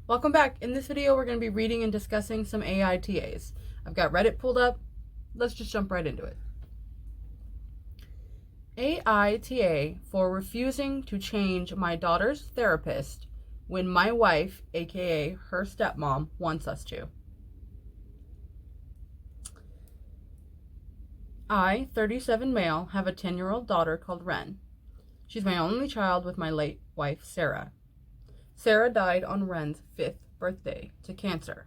Welcome back. In this video, we're going to be reading and discussing some AITAs. I've got Reddit pulled up. Let's just jump right into it. AITA for refusing to change my daughter's therapist when my wife, aka her stepmom, wants us to. I, 37 male, have a 10-year-old daughter called Ren. She's my only child with my late wife, Sarah. Sarah died on Ren's 5th birthday to cancer.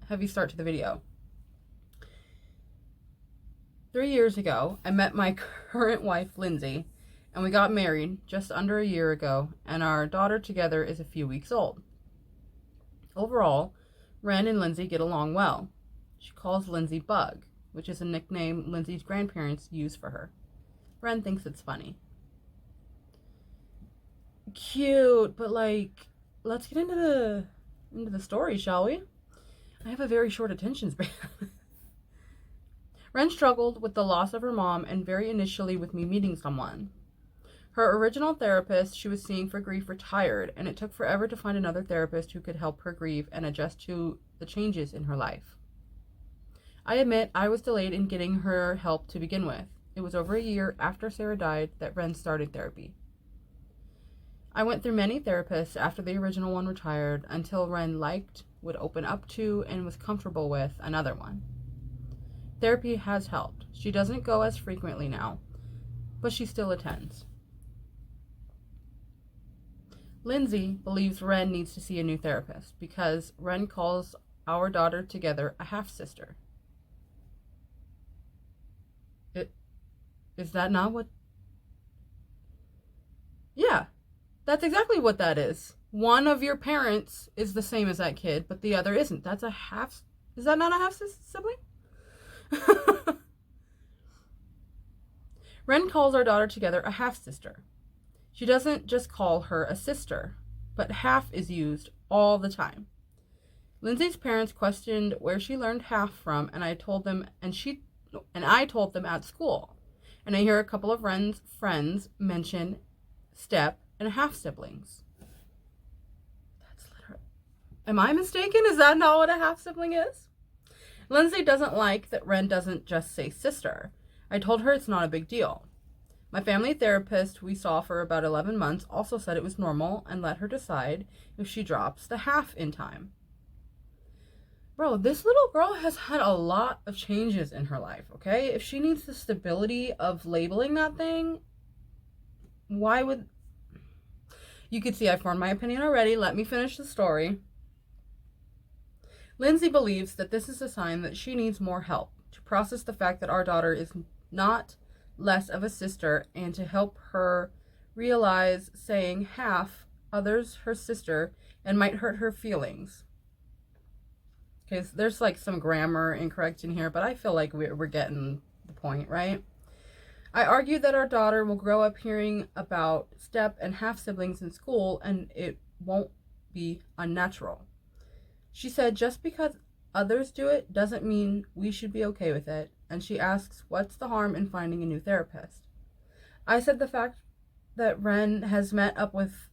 Heavy start to the video. 3 years ago, I met my current wife, Lindsay, and we got married just under a year ago, and our daughter together is a few weeks old. Overall, Ren and Lindsay get along well. She calls Lindsay Bug, which is a nickname Lindsay's grandparents use for her. Ren thinks it's funny. Cute, but let's get into the story, shall we? I have a very short attention span. Ren struggled with the loss of her mom and very initially with me meeting someone. Her original therapist she was seeing for grief retired, and it took forever to find another therapist who could help her grieve and adjust to the changes in her life. I admit I was delayed in getting her help to begin with. It was over a year after Sarah died that Ren started therapy. I went through many therapists after the original one retired until Ren liked, would open up to, and was comfortable with another one. Therapy has helped. She doesn't go as frequently now, but she still attends. Lindsay believes Ren needs to see a new therapist because Ren calls our daughter together a half-sister. Is that not what? Yeah. That's exactly what that is. One of your parents is the same as that kid, but the other isn't. That's a half... Is that not a half-sibling? Ren calls our daughter together a half-sister. She doesn't just call her a sister, but half is used all the time. Lindsay's parents questioned where she learned half from, and I told them at school. And I hear a couple of Ren's friends mention step and half siblings. That's literally... Am I mistaken? Is that not what a half sibling is? Lindsay doesn't like that Ren doesn't just say sister. I told her it's not a big deal. My family therapist we saw for about 11 months also said it was normal and let her decide if she drops the half in time. Bro, this little girl has had a lot of changes in her life, okay? If she needs the stability of labeling that thing, why would... You could see I formed my opinion already. Let me finish the story. Lindsay believes that this is a sign that she needs more help to process the fact that our daughter is not less of a sister and to help her realize saying half others her sister and might hurt her feelings. Okay, so there's some grammar incorrect in here, but I feel like we're getting the point, right? I argued that our daughter will grow up hearing about step and half siblings in school and it won't be unnatural. She said just because others do it doesn't mean we should be okay with it, and she asks what's the harm in finding a new therapist. I said the fact that Ren has met up with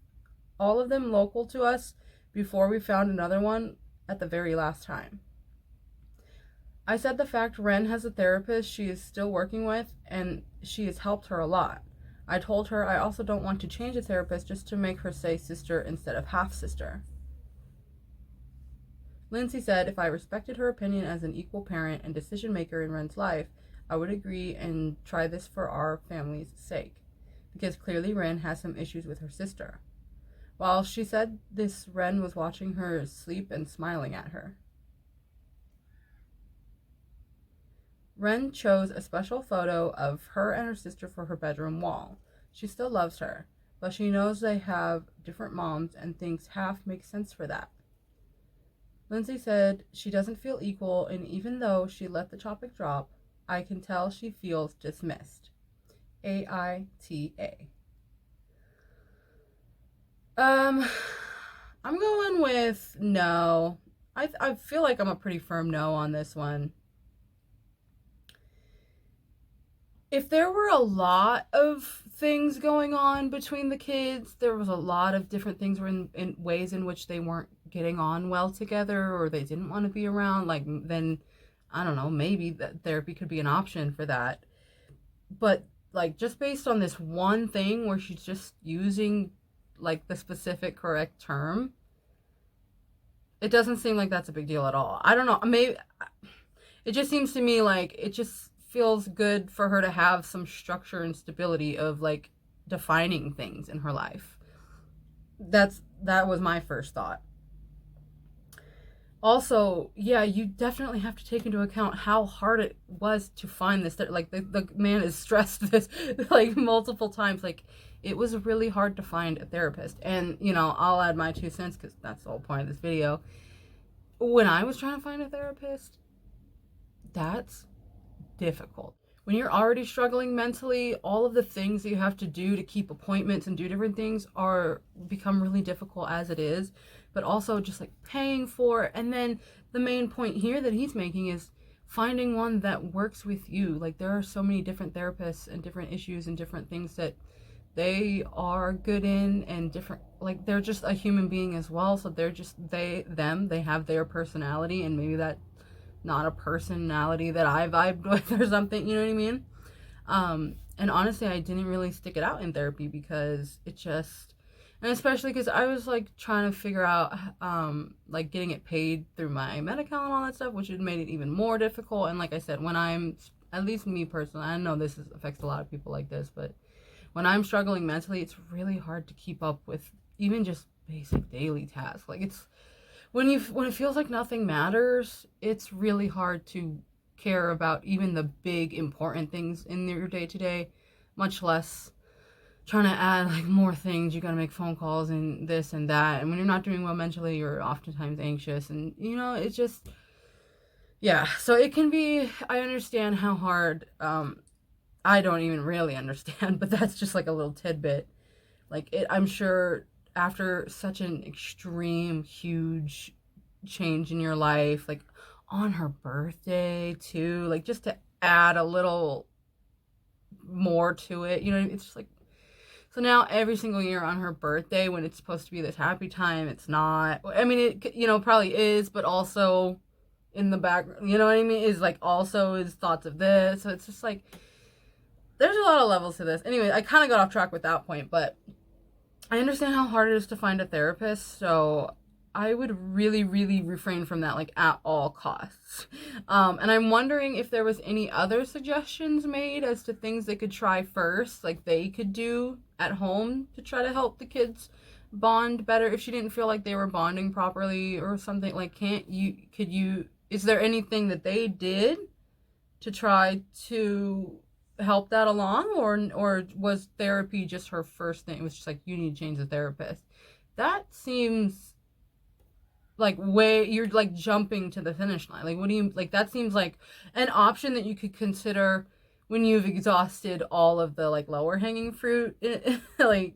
all of them local to us before we found another one at the very last time. I said the fact Ren has a therapist she is still working with and she has helped her a lot. I told her I also don't want to change a therapist just to make her say sister instead of half-sister. Lindsay said if I respected her opinion as an equal parent and decision maker in Ren's life, I would agree and try this for our family's sake, because clearly Ren has some issues with her sister. While she said this, Ren was watching her sleep and smiling at her. Ren chose a special photo of her and her sister for her bedroom wall. She still loves her, but she knows they have different moms and thinks half makes sense for that. Lindsay said she doesn't feel equal, and even though she let the topic drop, I can tell she feels dismissed. AITA. I'm going with no. I feel like I'm a pretty firm no on this one. if there were a lot of things going on between the kids, there was a lot of different things were in ways in which they weren't getting on well together, or they didn't want to be around, like, then I don't know, maybe that therapy could be an option for that. But like, just based on this one thing where she's just using like the specific correct term, it doesn't seem like that's a big deal at all. I don't know, maybe it just seems to me like it just feels good for her to have some structure and stability of like defining things in her life. That was my first thought. Also, yeah, you definitely have to take into account how hard it was to find this. Like, the man is stressed this like multiple times. Like, it was really hard to find a therapist. And, you know, I'll add my 2 cents because that's the whole point of this video. When I was trying to find a therapist, that's difficult. When you're already struggling mentally, all of the things that you have to do to keep appointments and do different things are become really difficult as it is, but also just like paying for it. And then the main point here that he's making is finding one that works with you. Like, there are so many different therapists and different issues and different things that they are good in, and different, like, they're just a human being as well, so they're just they have their personality, and maybe that not a personality that I vibed with or something, you know what I mean? And honestly, I didn't really stick it out in therapy because it just, and especially because I was like trying to figure out like getting it paid through my Medi-Cal and all that stuff, which had made it even more difficult. And like I said, when I'm, at least me personally, I know affects a lot of people like this, but when I'm struggling mentally, it's really hard to keep up with even just basic daily tasks. Like, it's when it feels like nothing matters, it's really hard to care about even the big important things in your day to day, much less trying to add like more things. You got to make phone calls and this and that, and when you're not doing well mentally, you're oftentimes anxious, and you know, it's just, yeah, so it can be, I understand how hard. I don't even really understand, but that's just like a little tidbit. Like, I'm sure after such an extreme, huge change in your life, like on her birthday too, like just to add a little more to it, you know, it's just like, so now every single year on her birthday, when it's supposed to be this happy time, it's not. I mean, it, you know, probably is, but also in the back, you know what I mean, is like also is thoughts of this. So it's just like, there's a lot of levels to this. Anyway, I kind of got off track with that point, but I understand how hard it is to find a therapist, so I would really, really refrain from that, like, at all costs. And I'm wondering if there was any other suggestions made as to things they could try first, like they could do at home to try to help the kids bond better if she didn't feel like they were bonding properly or something. Like, is there anything that they did to try to help that along, or was therapy just her first thing? It was just like, you need to change the therapist. That seems like you're like jumping to the finish line. Like, what do you, like, that seems like an option that you could consider when you've exhausted all of the like lower hanging fruit. Like,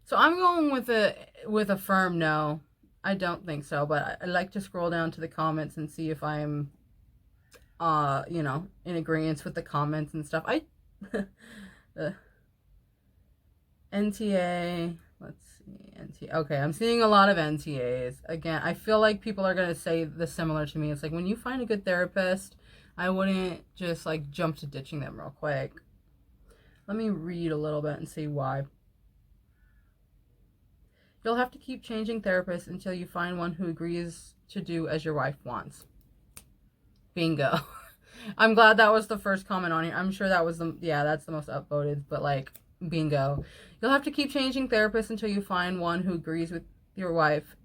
so I'm going with a firm no. I don't think so, but I like to scroll down to the comments and see if I'm you know, in agreement with the comments and stuff. NTA, let's see, NTA. Okay, I'm seeing a lot of NTAs. Again, I feel like people are going to say this similar to me. It's like, when you find a good therapist, I wouldn't just like jump to ditching them real quick. Let me read a little bit and see why. You'll have to keep changing therapists until you find one who agrees to do as your wife wants. Bingo. I'm glad that was the first comment on here. I'm sure that was that's the most upvoted, but like, bingo. You'll have to keep changing therapists until you find one who agrees with your wife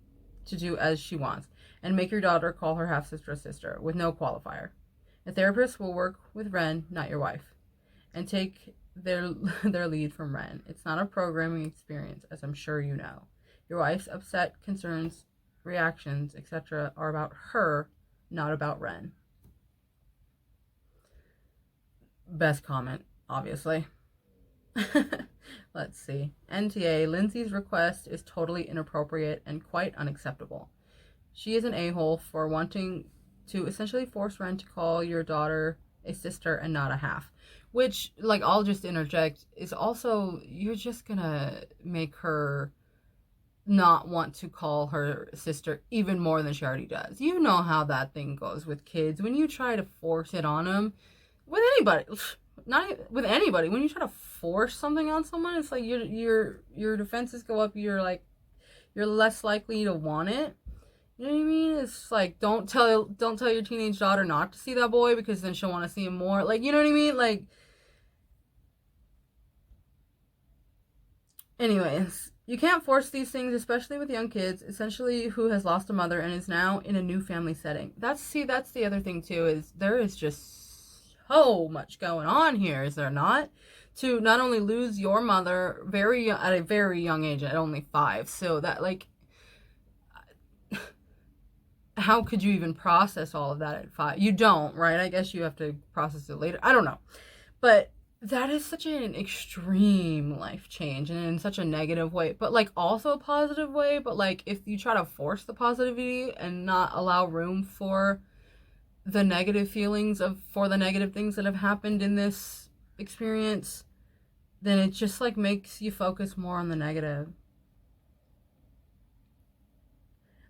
to do as she wants, and make your daughter call her half-sister a sister with no qualifier. A therapist will work with Ren, not your wife, and take their lead from Ren. It's not a programming experience, as I'm sure you know. Your wife's upset, concerns, reactions, etc. are about her, not about Ren. Best comment, obviously. Let's see. NTA, Lindsay's request is totally inappropriate and quite unacceptable. She is an a-hole for wanting to essentially force Ren to call your daughter a sister and not a half. Which, like, I'll just interject, is also, you're just gonna make her not want to call her sister even more than she already does. You know how that thing goes with kids. When you try to force it on them, with anybody, not with anybody, when you try to force something on someone, it's like your defenses go up. You're like, you're less likely to want it. You know what I mean? It's like, don't tell your teenage daughter not to see that boy, because then she'll want to see him more. Like, you know what I mean? Like, anyways, you can't force these things, especially with young kids, essentially who has lost a mother and is now in a new family setting. That's the other thing too, is there is just so much going on here, is there not? To not only lose your mother at a very young age, at only 5. So that, like, how could you even process all of that at 5? You don't, right? I guess you have to process it later. I don't know. But that is such an extreme life change, and in such a negative way, but like also a positive way. But like, if you try to force the positivity and not allow room for the negative feelings for the negative things that have happened in this experience, then it just like makes you focus more on the negative.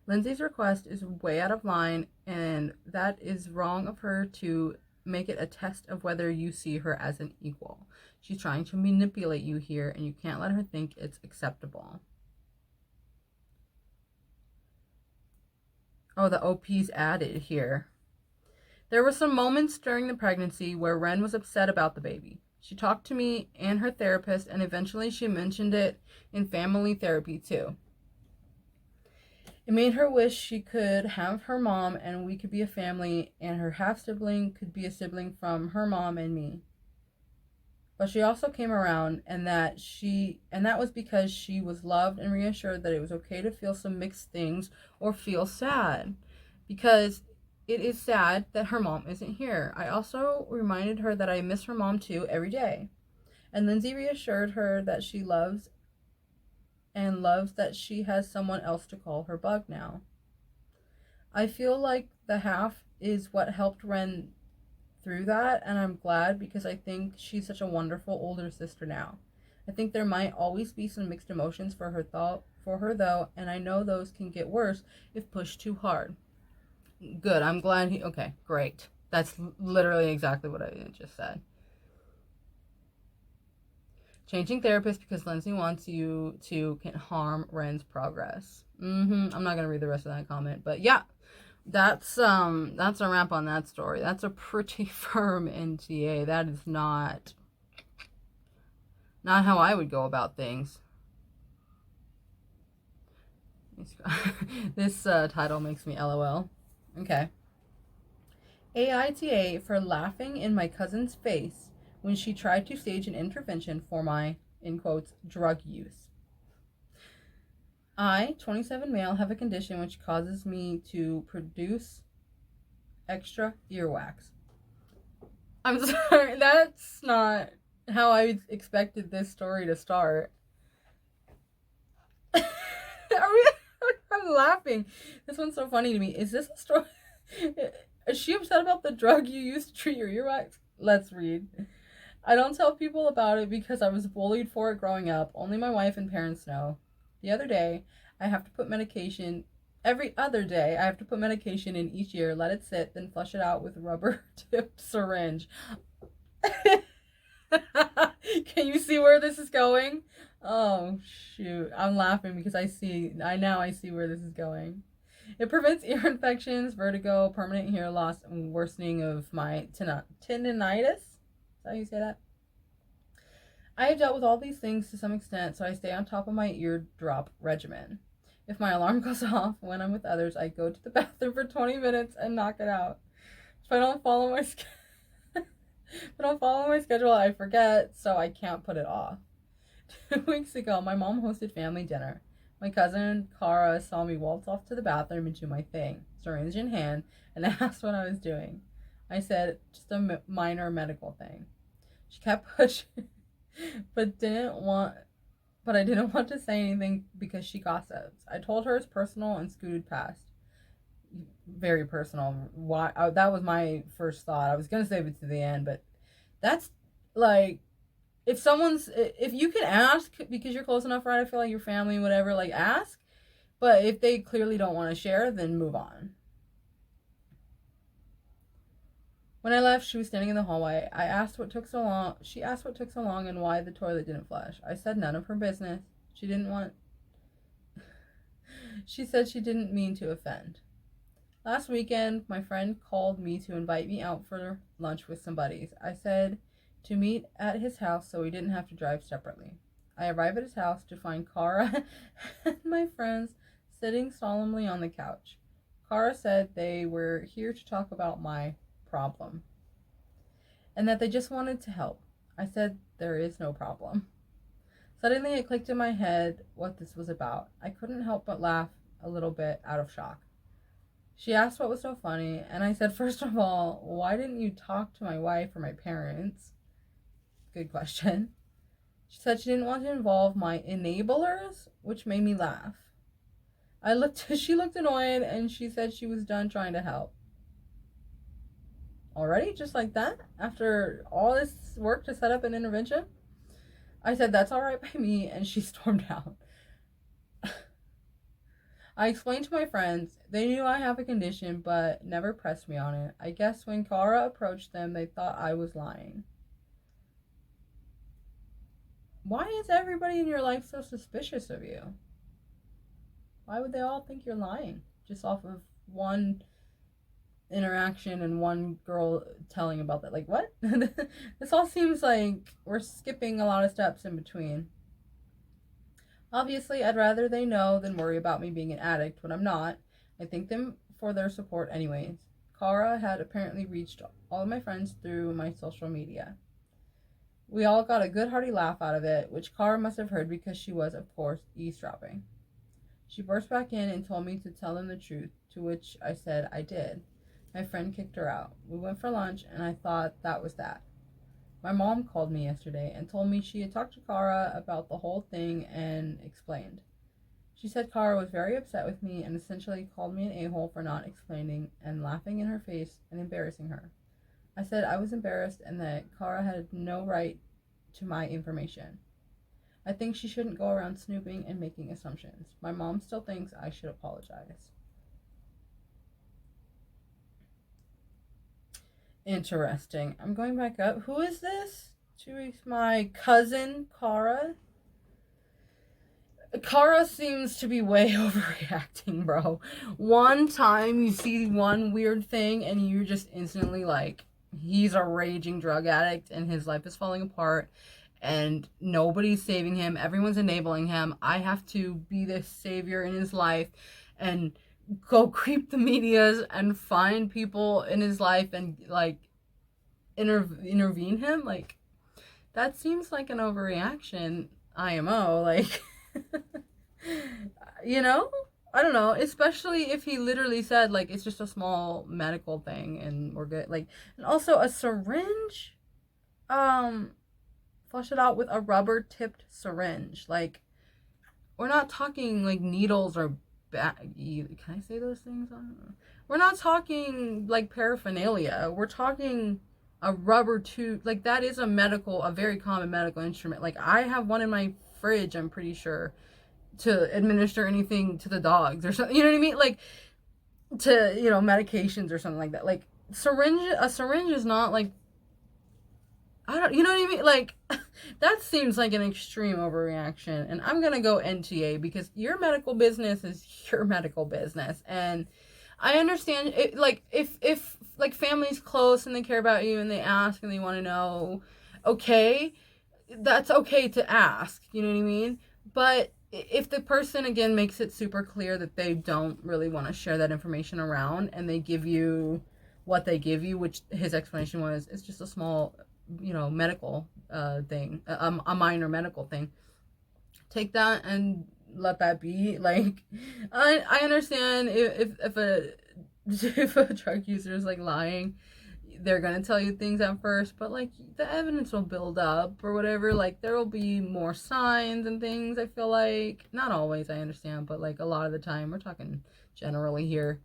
Lindsay's request is way out of line, and that is wrong of her to make it a test of whether you see her as an equal. She's trying to manipulate you here, and you can't let her think it's acceptable. Oh, the OP's added here. There were some moments during the pregnancy where Ren was upset about the baby. She talked to me and her therapist, and eventually she mentioned it in family therapy too. It made her wish she could have her mom and we could be a family, and her half-sibling could be a sibling from her mom and me. But she also came around, and that was because she was loved and reassured that it was okay to feel some mixed things or feel sad, because it is sad that her mom isn't here. I also reminded her that I miss her mom too every day. And Lindsay reassured her that she loves that she has someone else to call her bug now. I feel like the half is what helped Ren through that, and I'm glad, because I think she's such a wonderful older sister now. I think there might always be some mixed emotions for her though, and I know those can get worse if pushed too hard. Good, I'm glad okay, great. That's literally exactly what I just said. Changing therapists because Lindsay wants you to can harm Ren's progress. I'm not gonna read the rest of that comment, but yeah, that's a wrap on that story. That's a pretty firm NTA. That is not how I would go about things. This title makes me LOL. Okay. AITA for laughing in my cousin's face when she tried to stage an intervention for my, in quotes, drug use. I, 27 male, have a condition which causes me to produce extra earwax. I'm sorry, that's not how I expected this story to start. I'm laughing. This one's so funny to me. Is this a story? Is she upset about the drug you used to treat your earwax? Let's read. I don't tell people about it because I was bullied for it growing up. Only my wife and parents know. The other day, I have to put medication. Every other day, I have to put medication in each ear, let it sit, then flush it out with a rubber-tipped syringe. Can you see where this is going? Oh, shoot. I'm laughing because I see where this is going. It prevents ear infections, vertigo, permanent hearing loss, and worsening of my tinnitus. Is that how you say that? I have dealt with all these things to some extent, so I stay on top of my eardrop regimen. If my alarm goes off when I'm with others, I go to the bathroom for 20 minutes and knock it out. If I don't follow my schedule, I forget, so I can't put it off. 2 weeks ago, my mom hosted family dinner. My cousin, Cara, saw me waltz off to the bathroom and do my thing, syringe in hand, and asked what I was doing. I said, just a minor medical thing. She kept pushing, but I didn't want to say anything because she gossips. I told her it's personal and scooted past. very personal. Why that was my first thought. I was gonna save it to the end, but that's like, if you can ask because you're close enough, right? I feel like your family, whatever, like ask. But if they clearly don't want to share, then move on. When I left, she was standing in the hallway. I asked what took so long. She asked what took so long and why the toilet didn't flush. I said none of her business. She didn't want. She said she didn't mean to offend. Last weekend, my friend called me to invite me out for lunch with some buddies. I said to meet at his house so we didn't have to drive separately. I arrive at his house to find Kara and my friends sitting solemnly on the couch. Kara said they were here to talk about my problem and that they just wanted to help. I said there is no problem. Suddenly it clicked in my head what this was about. I couldn't help but laugh a little bit out of shock. She asked what was so funny, and I said, first of all, why didn't you talk to my wife or my parents? Good question. She said she didn't want to involve my enablers, which made me laugh. She looked annoyed, and she said she was done trying to help. Already? Just like that? After all this work to set up an intervention? I said, that's all right by me, and she stormed out. I explained to my friends. They knew I have a condition, but never pressed me on it. I guess when Kara approached them, they thought I was lying. Why is everybody in your life so suspicious of you? Why would they all think you're lying? Just off of one interaction and one girl telling about that. Like, what? This all seems like we're skipping a lot of steps in between. Obviously, I'd rather they know than worry about me being an addict when I'm not. I thank them for their support anyways. Kara had apparently reached all of my friends through my social media. We all got a good hearty laugh out of it, which Kara must have heard because she was, of course, eavesdropping. She burst back in and told me to tell them the truth, to which I said I did. My friend kicked her out. We went for lunch, and I thought that was that. My mom called me yesterday and told me she had talked to Kara about the whole thing and explained. She said Kara was very upset with me and essentially called me an a-hole for not explaining and laughing in her face and embarrassing her. I said I was embarrassed and that Kara had no right to my information. I think she shouldn't go around snooping and making assumptions. My mom still thinks I should apologize. Interesting. I'm going back up. Who is this? 2 weeks. My cousin, Kara. Kara seems to be way overreacting, bro. One time you see one weird thing and you're just instantly like, he's a raging drug addict and his life is falling apart and nobody's saving him. Everyone's enabling him. I have to be the savior in his life and go creep the medias and find people in his life and like intervene him. Like, that seems like an overreaction. IMO, like, you know, I don't know, especially if he literally said like it's just a small medical thing and we're good. Like, and also a syringe, flush it out with a rubber tipped syringe. Like, we're not talking like needles or can I say those things? I don't know. We're not talking like paraphernalia. We're talking a rubber tube. Like, that is a very common medical instrument. Like, I have one in my fridge, I'm pretty sure, to administer anything to the dogs or something. You know what I mean? Like, to, medications or something like that. Like, a syringe is not like, you know what I mean? Like, that seems like an extreme overreaction. And I'm going to go NTA because your medical business is your medical business. And I understand it, like, if like family's close and they care about you and they ask and they want to know, okay, that's okay to ask, you know what I mean? But if the person, again, makes it super clear that they don't really want to share that information around and they give you what they give you, which his explanation was, it's just a small, medical thing, a minor medical thing, take that and let that be. Like, I understand if a drug user is like lying, they're gonna tell you things at first, but like the evidence will build up or whatever. Like, there will be more signs and things. I feel like, not always, I understand, but like a lot of the time, we're talking generally here.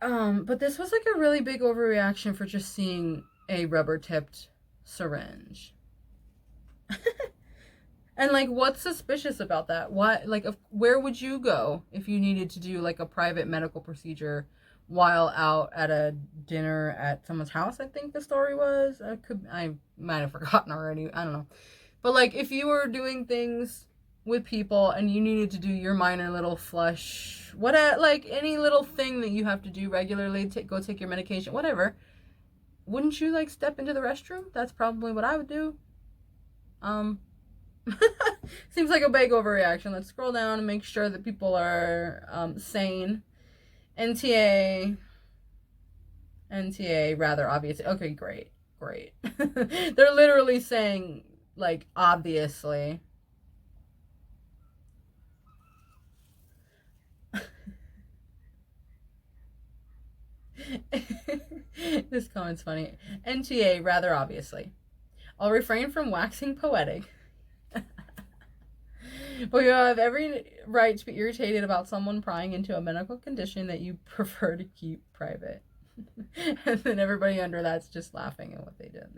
But this was like a really big overreaction for just seeing a rubber tipped syringe. And like, what's suspicious about that? Why, like, where would you go if you needed to do like a private medical procedure while out at a dinner at someone's house? I think the story was. I might have forgotten already. I don't know. But like, if you were doing things with people and you needed to do your minor little flush, like any little thing that you have to do regularly, go take your medication, whatever, wouldn't you like step into the restroom? That's probably what I would do. Seems like a big overreaction. Let's scroll down and make sure that people are sane. NTA, rather obviously. Okay, great. They're literally saying, like, obviously. This comment's funny. NTA, rather obviously. I'll refrain from waxing poetic. But you have every right to be irritated about someone prying into a medical condition that you prefer to keep private. And then everybody under that's just laughing at what they did.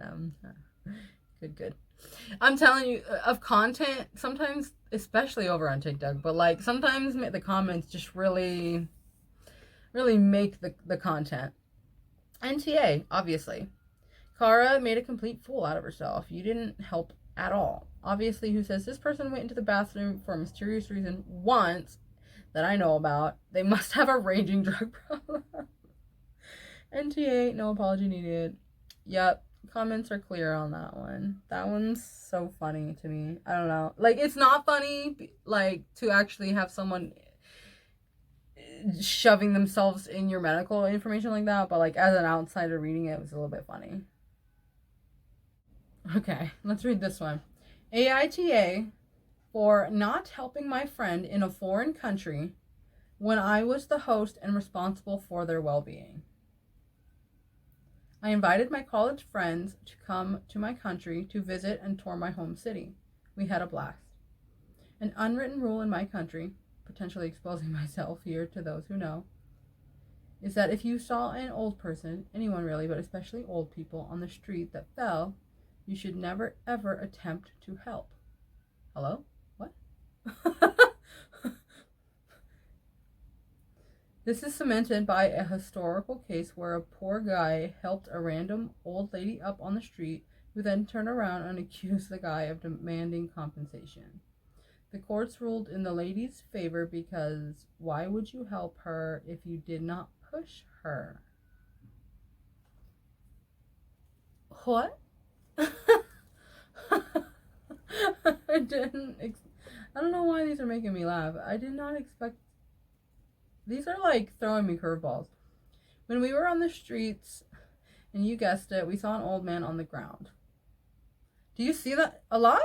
Good. I'm telling you, of content, sometimes, especially over on TikTok, but like sometimes the comments just really make the content. NTA, obviously. Kara made a complete fool out of herself. You didn't help at all. Obviously, who says this person went into the bathroom for a mysterious reason once that I know about. They must have a raging drug problem. NTA, no apology needed. Yep, comments are clear on that one. That one's so funny to me. I don't know. Like, it's not funny, like, to actually have someone shoving themselves in your medical information like that, but like as an outsider reading it was a little bit funny. Okay, let's read this one. AITA for not helping my friend in a foreign country when I was the host and responsible for their well-being. I invited my college friends to come to my country to visit and tour my home city. We had a blast. An unwritten rule in my country, potentially exposing myself here to those who know, is that if you saw an old person, anyone really, but especially old people, on the street that fell, you should never ever attempt to help. Hello? What? This is cemented by a historical case where a poor guy helped a random old lady up on the street, who then turned around and accused the guy of demanding compensation. The courts ruled in the lady's favor because why would you help her if you did not push her? What? I don't know why these are making me laugh. I did not expect. These are like throwing me curveballs. When we were on the streets, and you guessed it, we saw an old man on the ground. Do you see that a lot?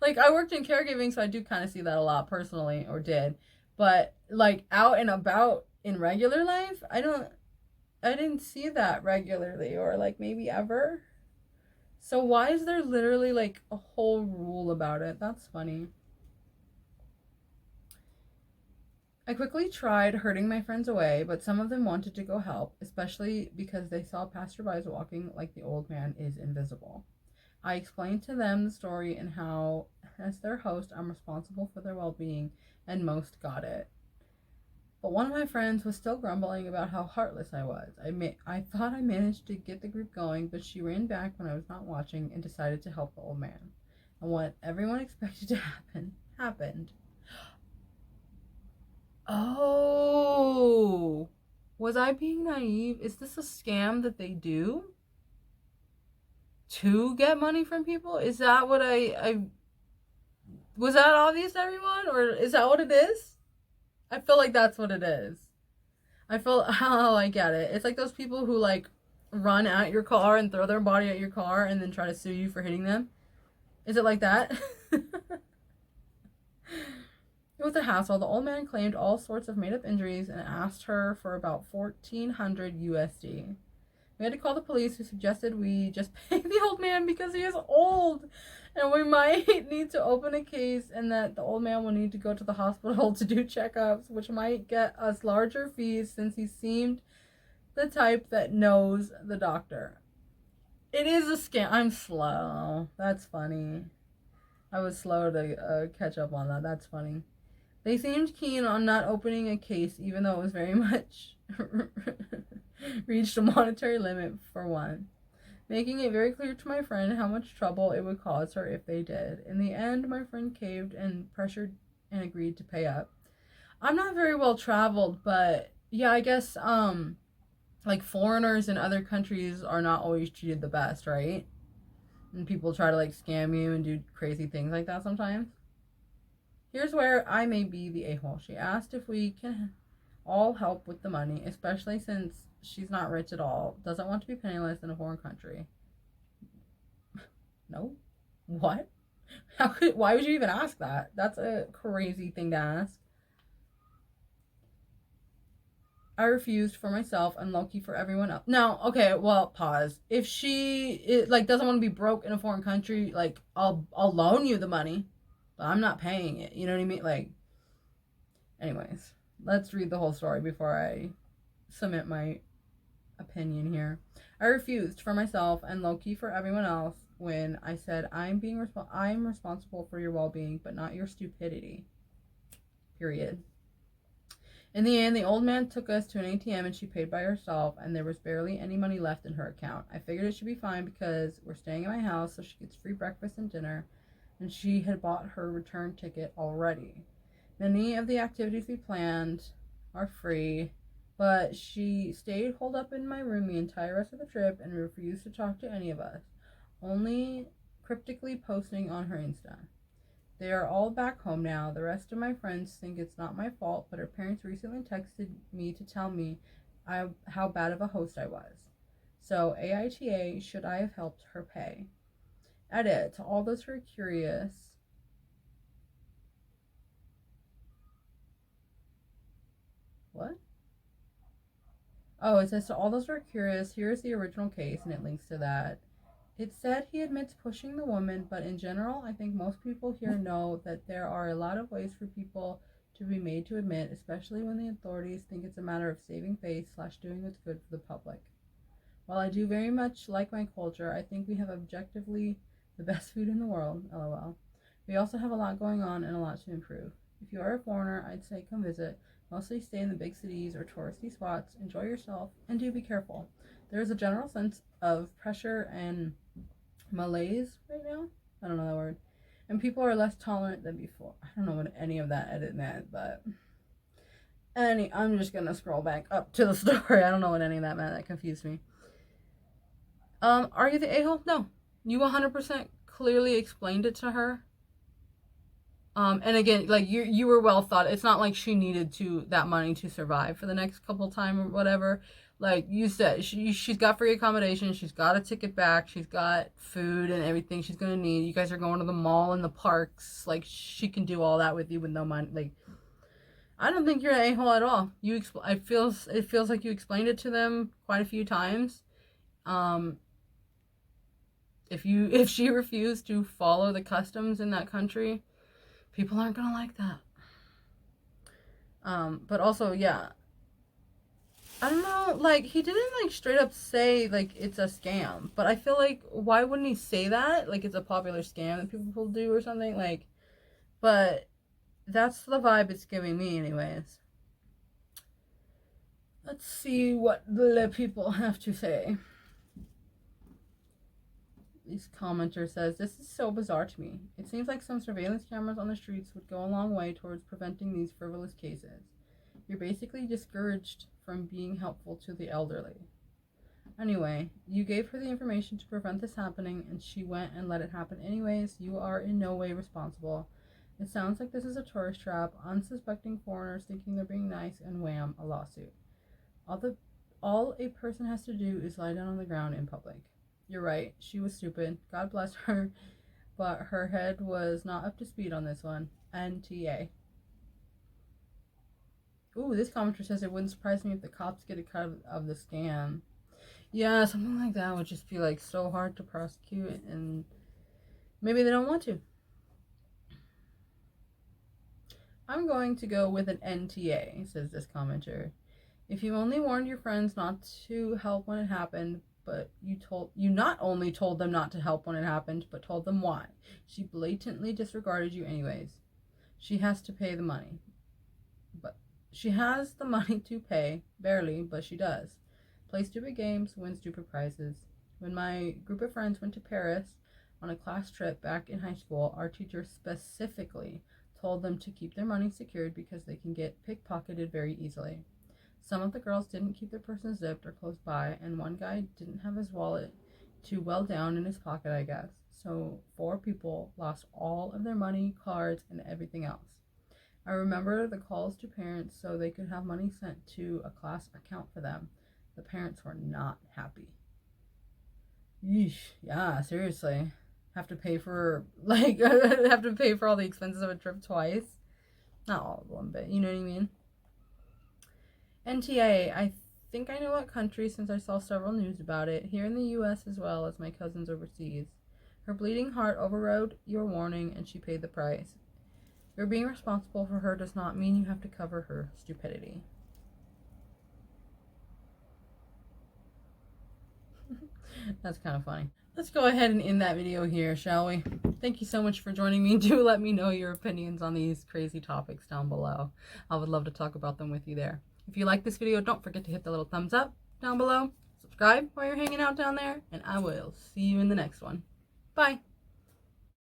Like, I worked in caregiving, so I do kind of see that a lot personally, or did. But like out and about in regular life, I didn't see that regularly, or like maybe ever. So why is there literally like a whole rule about it? That's funny. I quickly tried herding my friends away, but some of them wanted to go help, especially because they saw passerbys walking like the old man is invisible. I explained to them the story and how, as their host, I'm responsible for their well-being, and most got it. But one of my friends was still grumbling about how heartless I was. I thought I managed to get the group going, but she ran back when I was not watching and decided to help the old man. And what everyone expected to happen, happened. Oh, was I being naive? Is this a scam that they do to get money from people? Is that what I was that obvious to everyone, or is that what it is? I feel like that's what it is. I get it. It's like those people who like run at your car and throw their body at your car and then try to sue you for hitting them. Is it like that? It was a hassle. The old man claimed all sorts of made-up injuries and asked her for about $1,400 USD. We had to call the police, who suggested we just pay the old man because he is old And we might need to open a case, and that the old man will need to go to the hospital to do checkups, which might get us larger fees since he seemed the type that knows the doctor. It is a scam. I'm slow. That's funny. I was slow to catch up on that. That's funny. They seemed keen on not opening a case, even though it was very much reached a monetary limit for one, making it very clear to my friend how much trouble it would cause her if they did. In the end, my friend caved and pressured and agreed to pay up. I'm not very well traveled, but yeah, I guess like foreigners in other countries are not always treated the best, right? And people try to like scam you and do crazy things like that sometimes. Here's where I may be the a-hole. She asked if we can all help with the money, especially since she's not rich at all, doesn't want to be penniless in a foreign country. No? What? Why would you even ask that? That's a crazy thing to ask. I refused for myself and low-key for everyone else. No, okay, well, pause. If she like doesn't want to be broke in a foreign country, like I'll loan you the money, but I'm not paying it. You know what I mean? Like, anyways, let's read the whole story before I submit my opinion here. I refused for myself and low-key for everyone else when I said I'm responsible for your well-being, but not your stupidity. Period. In the end, the old man took us to an ATM and she paid by herself, and there was barely any money left in her account. I figured it should be fine because we're staying at my house, so she gets free breakfast and dinner, and she had bought her return ticket already. Many of the activities we planned are free, but she stayed holed up in my room the entire rest of the trip and refused to talk to any of us, only cryptically posting on her Insta. They are all back home now. The rest of my friends think it's not my fault, but her parents recently texted me to tell me how bad of a host I was. So, AITA, should I have helped her pay? Edit, to all those who are curious. What? Oh, it says, to all those who are curious, here's the original case, and it links to that. It said he admits pushing the woman, but in general, I think most people here know that there are a lot of ways for people to be made to admit, especially when the authorities think it's a matter of saving face / doing what's good for the public. While I do very much like my culture, I think we have objectively the best food in the world, lol. We also have a lot going on and a lot to improve. If you are a foreigner, I'd say come visit. Mostly stay in the big cities or touristy spots, enjoy yourself, and do be careful. There is a general sense of pressure and malaise right now. I don't know that word. And people are less tolerant than before. I don't know what any of that edit meant, but I'm just gonna scroll back up to the story. I don't know what any of that meant. That confused me. Are you the a-hole? No. You 100% clearly explained it to her. And again, like you were well thought. It's not like she needed that money to survive for the next couple time or whatever. Like you said, she's got free accommodation. She's got a ticket back. She's got food and everything she's gonna need. You guys are going to the mall and the parks. Like she can do all that with you with no money. Like I don't think you're an a-hole at all. It feels like you explained it to them quite a few times. If she refused to follow the customs in that country, people aren't gonna like that. But also, yeah, I don't know, like, he didn't, like, straight up say, like, it's a scam. But I feel like, why wouldn't he say that? Like, it's a popular scam that people do or something, like, but that's the vibe it's giving me anyways. Let's see what the people have to say. This commenter says, this is so bizarre to me. It seems like some surveillance cameras on the streets would go a long way towards preventing these frivolous cases. You're basically discouraged from being helpful to the elderly. Anyway, you gave her the information to prevent this happening, and she went and let it happen anyways. You are in no way responsible. It sounds like this is a tourist trap, unsuspecting foreigners thinking they're being nice, and wham, a lawsuit. All a person has to do is lie down on the ground in public. You're right, she was stupid. God bless her, but her head was not up to speed on this one. NTA. Ooh, this commenter says it wouldn't surprise me if the cops get a cut of the scam. Yeah, something like that would just be like so hard to prosecute, and Maybe they don't want to. I'm going to go with an NTA, says this commenter. If you only warned your friends not to help when it happened, but you not only told them not to help when it happened, but told them why. She blatantly disregarded you anyways. She has to pay the money. But she has the money to pay, barely, but she does. Play stupid games, win stupid prizes. When my group of friends went to Paris on a class trip back in high school, our teacher specifically told them to keep their money secured because they can get pickpocketed very easily. Some of the girls didn't keep their purses zipped or close by, and one guy didn't have his wallet too well down in his pocket, I guess. So 4 people lost all of their money, cards, and everything else. I remember the calls to parents so they could have money sent to a class account for them. The parents were not happy. Yeesh, yeah, seriously. Have to pay for all the expenses of a trip twice. Not all of them, but you know what I mean. NTA, I think I know what country since I saw several news about it, here in the US as well as my cousins overseas. Her bleeding heart overrode your warning and she paid the price. Your being responsible for her does not mean you have to cover her stupidity. That's kind of funny. Let's go ahead and end that video here, shall we? Thank you so much for joining me. Do let me know your opinions on these crazy topics down below. I would love to talk about them with you there. If you like this video, don't forget to hit the little thumbs up down below. Subscribe while you're hanging out down there, and I will see you in the next one. Bye.